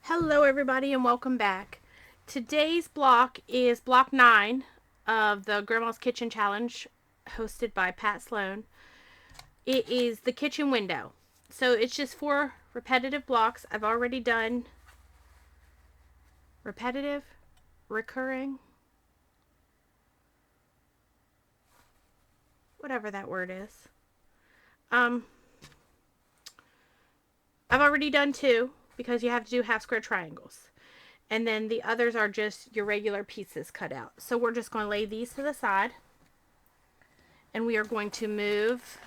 Hello everybody and welcome back. Today's block is block 9 of the Grandma's Kitchen Challenge hosted by Pat Sloan. It is the kitchen window. So it's just 4 repetitive blocks. I've already done repetitive, recurring, whatever that word is. I've already done 2 because you have to do half square triangles. And then the others are just your regular pieces cut out. So we're just going to lay these to the side. And we are going to move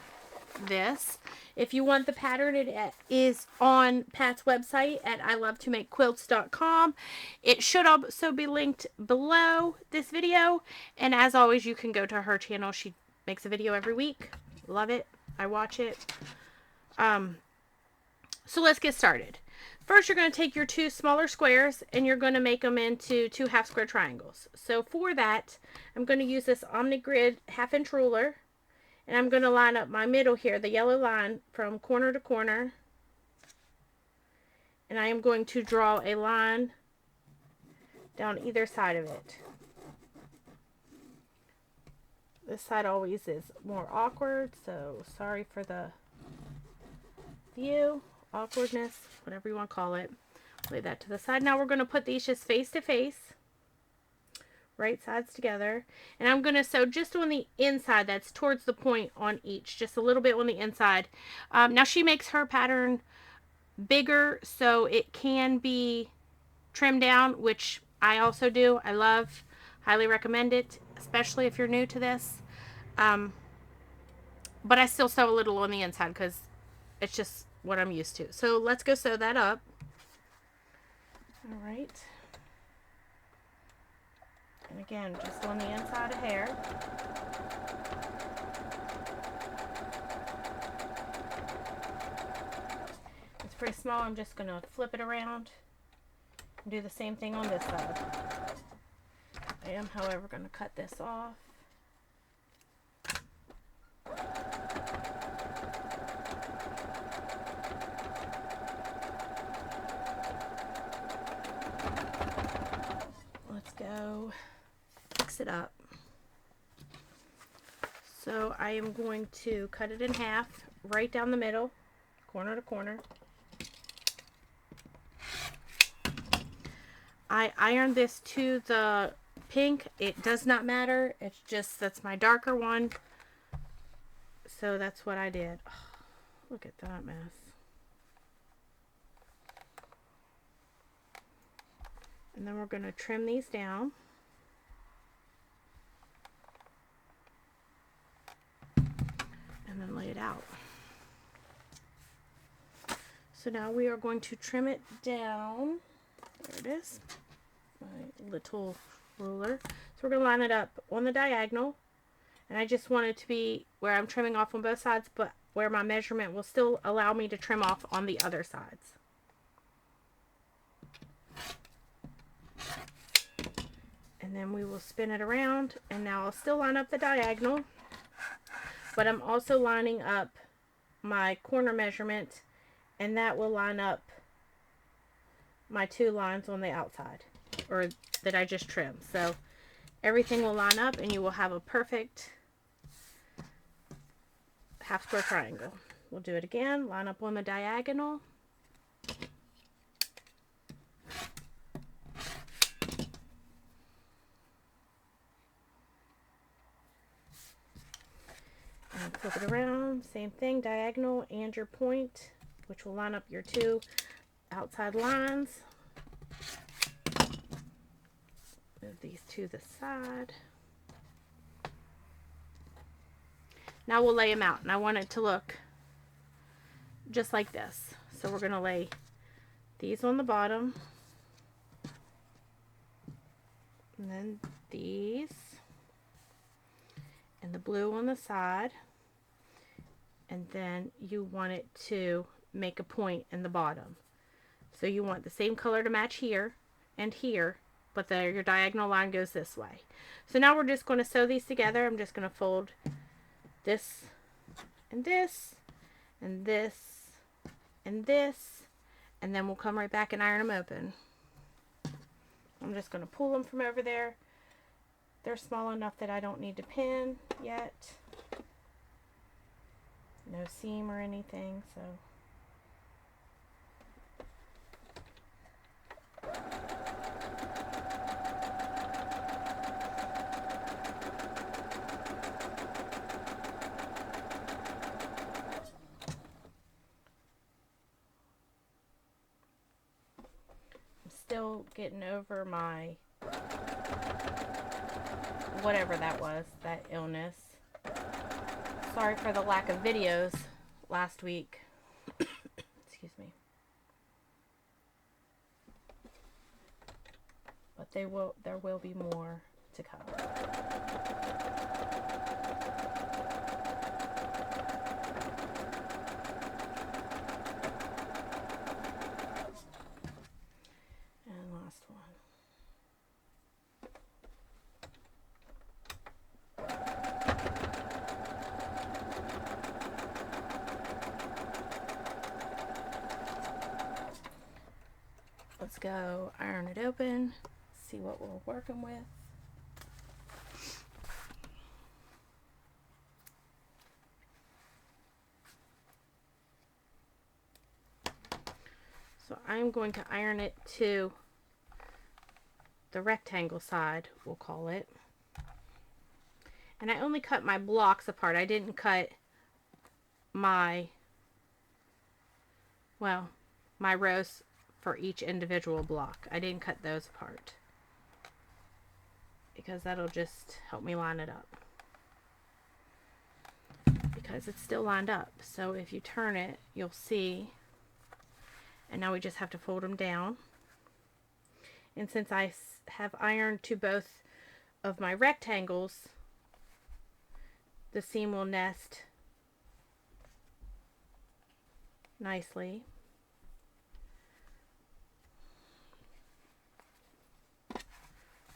this. If you want the pattern, it is on Pat's website at ilovetomakequilts.com. It should also be linked below this video. And as always, you can go to her channel. She makes a video every week. Love it. I watch it. So let's get started. First, you're going to take your 2 smaller squares and you're going to make them into 2 half square triangles. So for that, I'm going to use this OmniGrid 1/2 inch ruler. And I'm going to line up my middle here, the yellow line, from corner to corner. And I am going to draw a line down either side of it. This side always is more awkward, so sorry for the view, awkwardness, whatever you want to call it. Lay that to the side. Now we're going to put these just face to face. Right sides together, and I'm going to sew just on the inside that's towards the point on each, just a little bit on the inside. Now she makes her pattern bigger so it can be trimmed down, which I also do. I love, highly recommend it, especially if you're new to this. But I still sew a little on the inside because it's just what I'm used to. So let's go sew that up. All right. And again, just on the inside of hair. It's pretty small. I'm just going to flip it around and do the same thing on this side. I am, however, going to cut this off. Let's go fix it up. So I am going to cut it in half, right down the middle, corner to corner. I ironed this to the pink. It does not matter. It's just, that's my darker one. So that's what I did. Oh, look at that mess. And then we're going to trim these down. And then lay it out. So now we are going to trim it down. There it is. My little ruler. So we're going to line it up on the diagonal. And I just want it to be where I'm trimming off on both sides, but where my measurement will still allow me to trim off on the other sides. And then we will spin it around, and now I'll still line up the diagonal, but I'm also lining up my corner measurement, and that will line up my 2 lines on the outside, or that I just trimmed. So everything will line up and you will have a perfect half square triangle. We'll do it again. Line up on the diagonal. And flip it around. Same thing, diagonal and your point, which will line up your 2 outside lines. Move these to the side. Now we'll lay them out, and I want it to look just like this. So we're going to lay these on the bottom, and then these, and the blue on the side, and then you want it to make a point in the bottom. So you want the same color to match here and here, but your diagonal line goes this way. So now we're just going to sew these together. I'm just going to fold this and this and this and this and then we'll come right back and iron them open. I'm just going to pull them from over there. They're small enough that I don't need to pin yet. No seam or anything, so. I'm still getting over my, whatever that was, that illness. Sorry for the lack of videos last week. Excuse me. But there will be more to come. And last one. Let's go iron it open, see what we're working with. So I'm going to iron it to the rectangle side, we'll call it. And I only cut my blocks apart. I didn't cut my rows for each individual block. I didn't cut those apart because that'll just help me line it up, because it's still lined up. So if you turn it, you'll see, and now we just have to fold them down. And since I have ironed to both of my rectangles, the seam will nest nicely.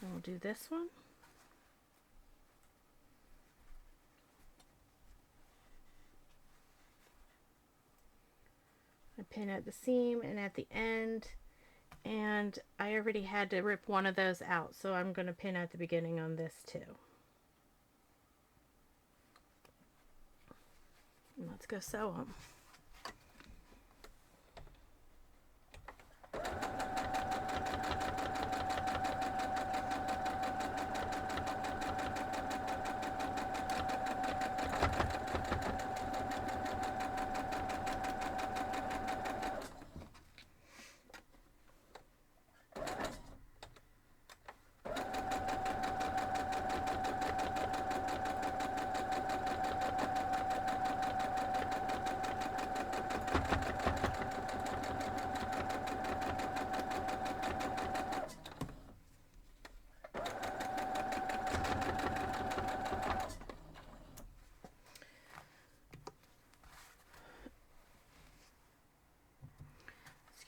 And we'll do this one. I pin at the seam and at the end, and I already had to rip one of those out, so I'm going to pin at the beginning on this too. And let's go sew them.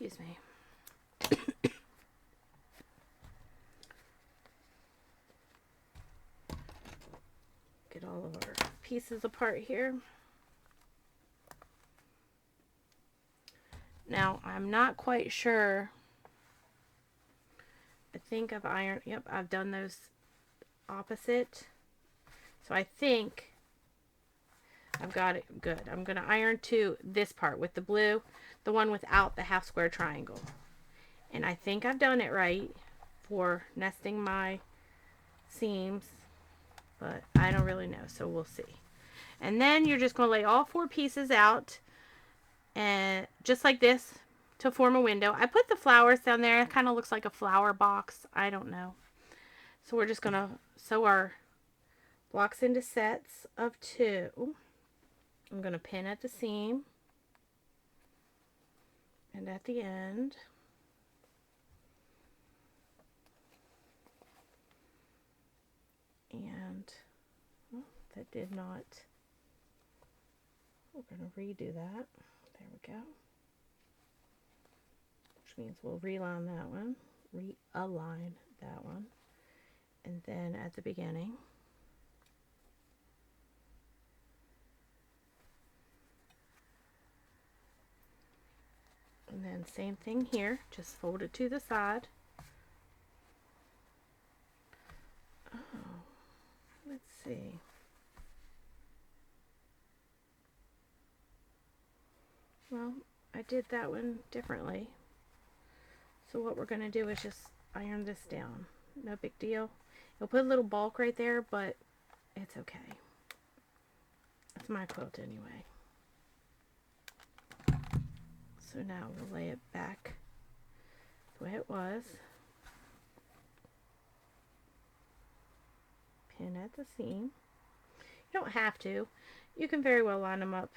Excuse me. Get all of our pieces apart here. Now, I'm not quite sure. I think I've ironed, yep, I've done those opposite. So I think I've got it good. I'm going to iron to this part with the blue, the one without the half square triangle. And I think I've done it right for nesting my seams, but I don't really know, so we'll see. And then you're just going to lay all 4 pieces out, and just like this, to form a window. I put the flowers down there. It kind of looks like a flower box. I don't know. So we're just going to sew our blocks into sets of 2. I'm going to pin at the seam and at the end. And oh, that did not. We're going to redo that. There we go. Which means we'll realign that one, realign that one, and then at the beginning, And then same thing here, just fold it to the side. Oh, let's see. Well, I did that one differently. So what we're going to do is just iron this down. No big deal. You'll put a little bulk right there, but it's okay. It's my quilt anyway. So now we'll lay it back the way it was. Pin at the seam. You don't have to. You can very well line them up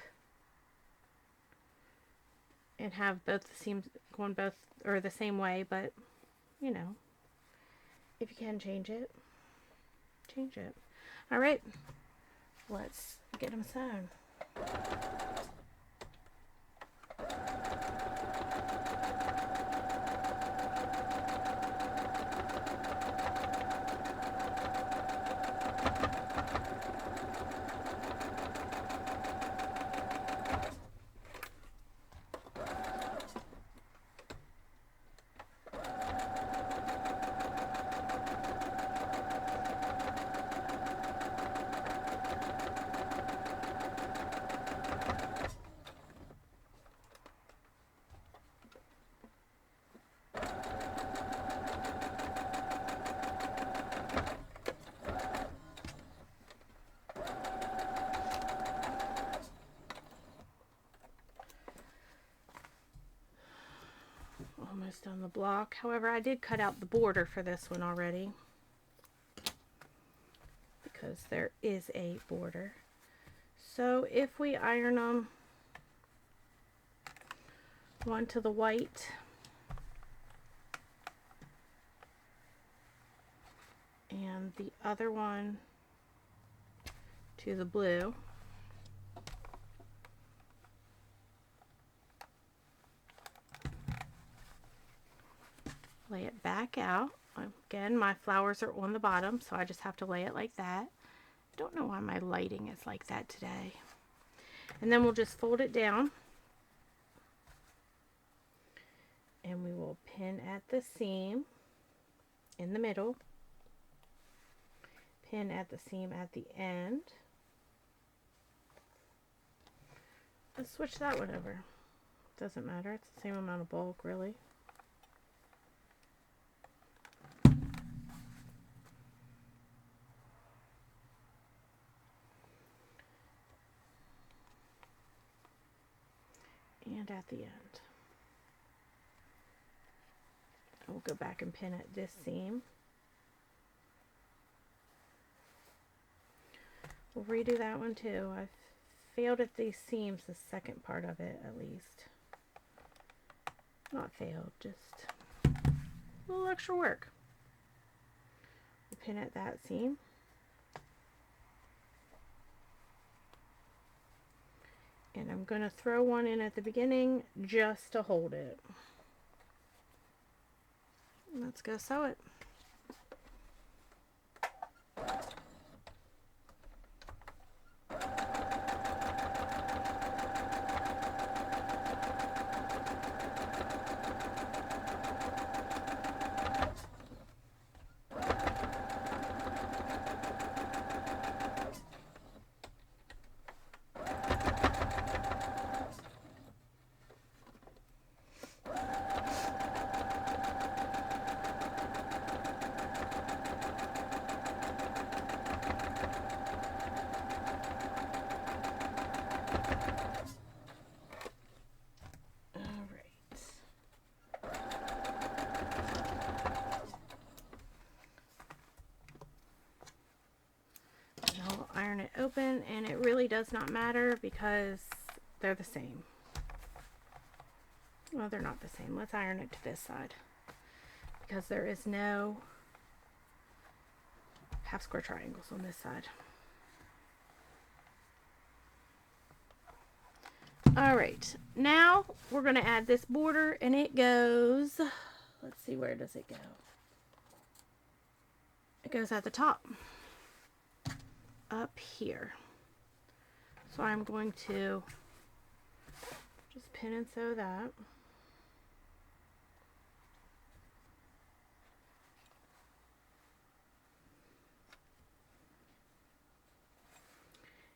and have both the seams going both or the same way, but you know, if you can change it, change it. All right, let's get them sewn. Almost on the block. However, I did cut out the border for this one already because there is a border. So if we iron them one to the white and the other one to the blue, lay it back out. Again, my flowers are on the bottom, so I just have to lay it like that. I don't know why my lighting is like that today. And then we'll just fold it down. And we will pin at the seam in the middle. Pin at the seam at the end. Let's switch that one over. Doesn't matter, it's the same amount of bulk, really. And at the end. We'll go back and pin at this seam. We'll redo that one too. I've failed at these seams, the second part of it at least. Not failed, just a little extra work. We'll pin at that seam. And I'm going to throw one in at the beginning just to hold it. Let's go sew it. Iron it open, and it really does not matter because they're the same. Well, they're not the same. Let's iron it to this side because there is no half square triangles on this side. All right, now we're going to add this border, and it goes, let's see, where does it go? It goes at the top. Up here. So I'm going to just pin and sew that.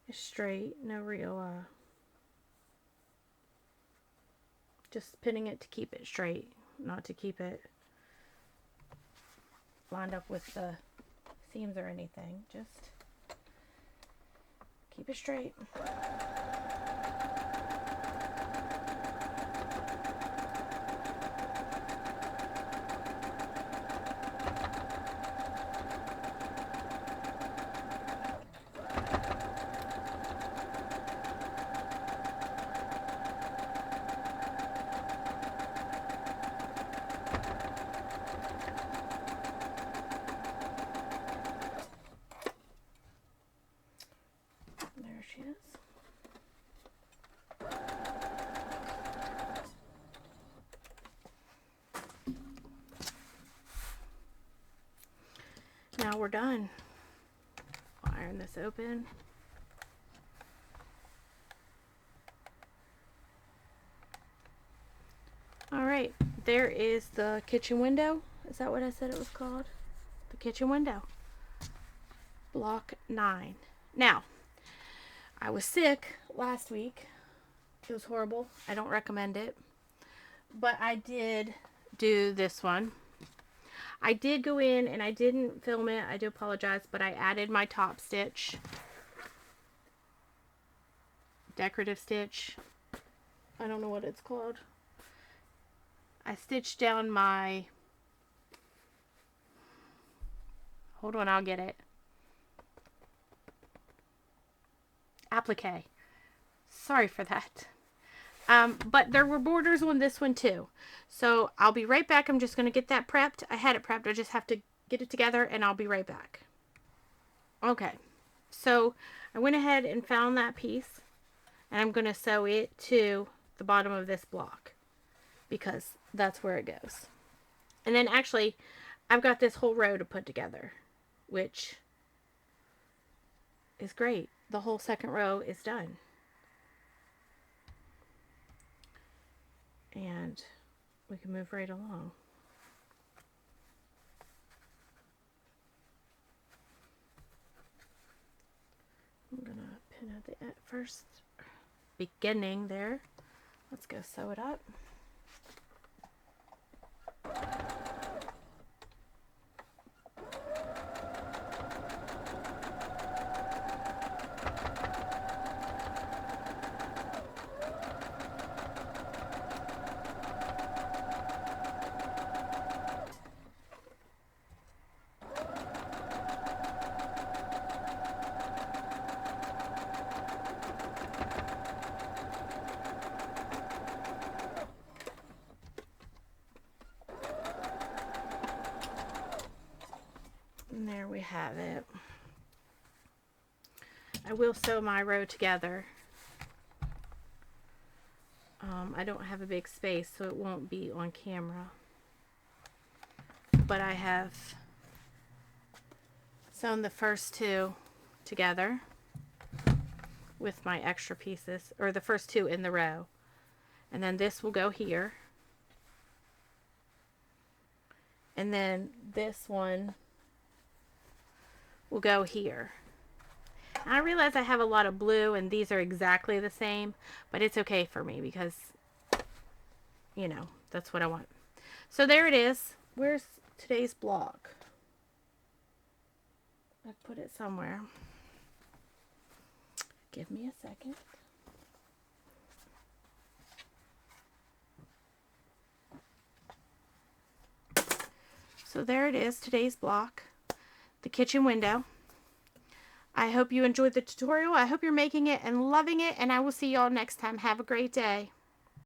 is straight, no real, just pinning it to keep it straight, not to keep it lined up with the seams or anything. Just keep it straight. There she is. Now we're done. I'll iron this open. Alright, there is the kitchen window. Is that what I said it was called? The kitchen window. Block 9. Now, I was sick last week. It was horrible. I don't recommend it. But I did do this one. I did go in and I didn't film it. I do apologize, but I added my top stitch. Decorative stitch. I don't know what it's called. I stitched down my... Hold on, I'll get it. Applique. Sorry for that. But there were borders on this one too. So I'll be right back. I'm just going to get that prepped. I had it prepped. I just have to get it together and I'll be right back. Okay. So I went ahead and found that piece and I'm going to sew it to the bottom of this block because that's where it goes. And then actually I've got this whole row to put together, which is great. The whole second row is done. And we can move right along. I'm gonna pin at the first beginning there. Let's go sew it up. And there we have it. I will sew my row together. I don't have a big space, so it won't be on camera. But I have sewn the first two together with my extra pieces, or the first two in the row. And then this will go here. And then this one will go here. And I realize I have a lot of blue and these are exactly the same, but it's okay for me because, you know, that's what I want. So there it is. Where's today's block? I put it somewhere. Give me a second. So there it is, today's block. The kitchen window. I hope you enjoyed the tutorial. I hope you're making it and loving it, and I will see y'all next time. Have a great day.